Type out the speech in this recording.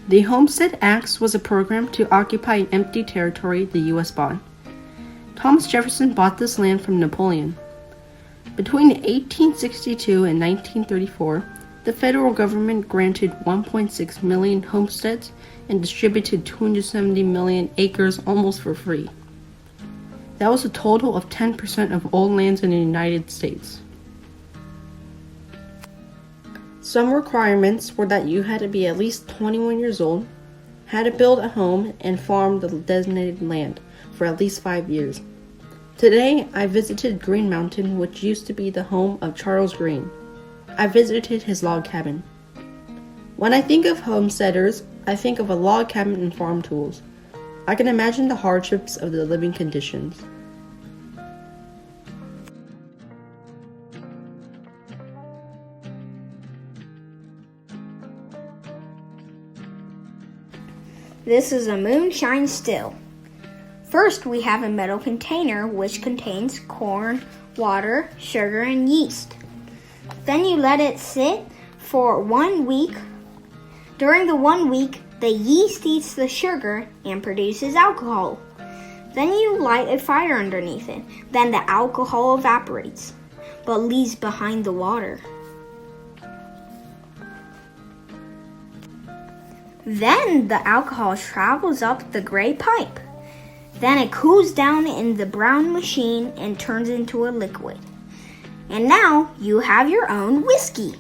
The Homestead Act was a program to occupy an empty territory the U.S. bought. Thomas Jefferson bought this land from Napoleon. Between 1862 and 1934, the federal government granted 1.6 million homesteads and distributed 270 million acres almost for free. That was a total of 10% of all lands in the United States. Some requirements were that you had to be at least 21 years old, had to build a home, and farm the designated land for at least 5 years. Today, I visited Green Mountain, which used to be the home of Charles Green. I visited his log cabin. When I think of homesteaders, I think of a log cabin and farm tools. I can imagine the hardships of the living conditions. This is a moonshine still. First, we have a metal container which contains corn, water, sugar, and yeast. Then you let it sit for 1 week. During the 1 week, the yeast eats the sugar and produces alcohol. Then you light a fire underneath it. Then the alcohol evaporates, but leaves behind the water. Then the alcohol travels up the gray pipe. Then it cools down in the brown machine and turns into a liquid. And now you have your own whiskey.